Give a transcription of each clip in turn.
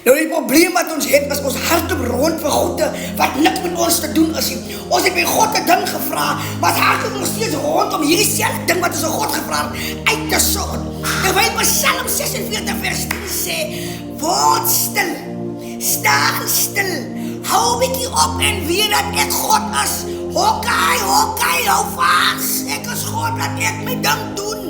Nou die probleem wat ons het, is ons hart op rond vir God, wat niks met ons te doen is. Ons het by God 'n ding gevra, maar ons hart is nog steeds rondom hierdie selfde ding wat ons aan God gevra het, uit te sorg. Terwyl Psalm 46 vers 10 sê, word stil, staan stil, hou bietjie op en weet dat ek God is. Hokkai, hou vas, ek is God, laat ek my ding doen.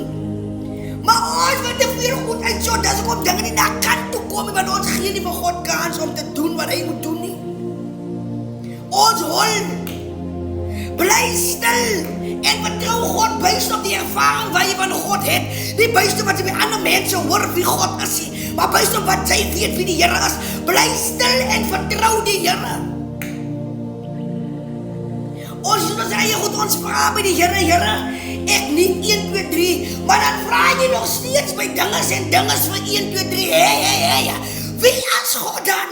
Maar ons wat te veel goed uit so, dat ek op dinge nie na kant toe kom, want ons gee nie vir God kans om te doen wat hy moet doen nie. Ons hol, bly stil, en vertrou God buiten op die ervaring wat jy van God het, nie buiten wat jy by ander mense hoor wie God is, maar buiten op wat jy weet wie die Here is, bly stil en vertrou die Here. Ons doen ons eie goed, ons vraag by die Here, ek niet 1, 2, 3, maar dan vraag jy nog steeds by dinges en dinges vir 1, 2, 3, hey, wie is God dan?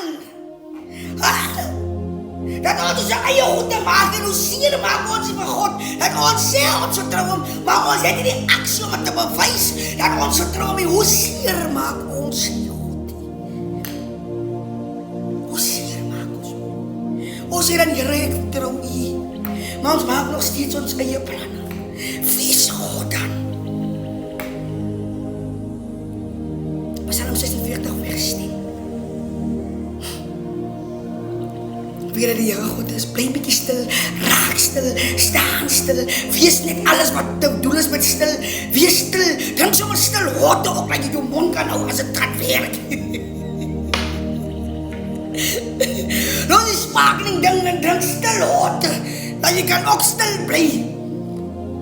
Dat ons ons eie goed te maak en hoe seer maak ons vir God, dat ons sê ons vertrou hom, maar ons het nie die aksie om het te bewys, dat ons vertrou hom, hoe seer maak ons nie God. Hoe seer maak ons nie. Ons sê dan, Here, ek vertrou U, maar ons maak nog steeds ons eie planne. Wie is God dan? Psalm 46 vers 10. Weer die Here God is, bly bietjie stil, raak stil, staan stil, wees net alles wat te doen is met stil, wees stil, drink sommer stil, hotte op, dat jy jou mond kan hou as het gaat werk. Nou die sparkling ding en drink stil hotte, dat jy kan ook stil bly.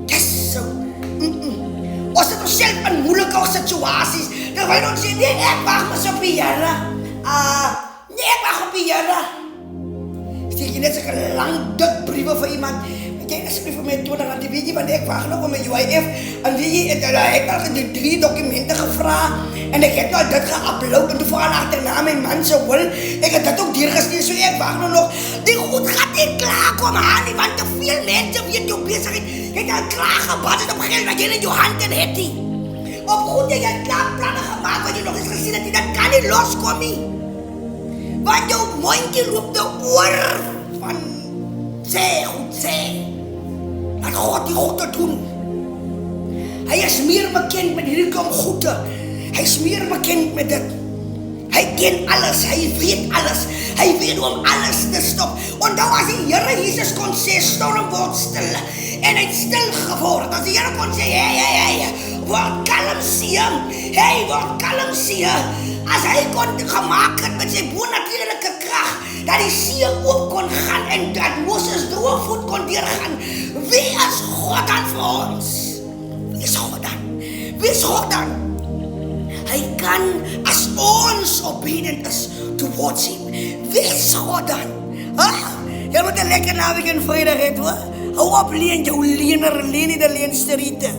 Yes, so. Ons het onszelf in moeilike situasies, terwyl ons sê, nee, ek wacht maar op die Here. Nee, ek wacht op die Here. Stuur jy net so'n lang dik briewe vir iemand, weet jy, asseblief vir my 20 rand, weet jy, want ek wacht nog om my UIF, en weet jy, ek het al die 3 dokumente gevra, en ek het nou dit geupload, en toe vooral achterna my man se wil, ek het dit ook deurgestuur, so ek wacht nog, die goed gaat nie klaar kom aan nie, want te veel mense weet jou bezigheid, jy het al klaar gebad het op geld, wat jy in jou hand in het nie, op goed, jy het klaar plannen gemaakt, wat jy nog eens gesien het, dat kan nie loskom nie, want jou mondje loop de oor van sê, goed sê, dat God die goed te doen. Hy is meer bekend met hierdie kom goede, hy is meer bekend met dit. Hy ken alles, hy weet alles, hy weet om alles te stop. Onthou as die Here Jesus kon sê, storm word stil, en hy het stil geword, as die Here kon sê, hey, word kalm sien, hey, word kalm sien, as hy kon gemaakt het met sy bonatuurlijke kracht, dat die see oop kon gaan, en dat Moses droogvoet kon deurgaan, wie is God dan vir ons? Wie is God dan? Wie is God dan? Hy kan, as ons obedient is towards him, wie is God dan? Jy moet een lekker naweek en vrijdag het, hoor. Hou op leen, jou leener, leen nie de leensterite.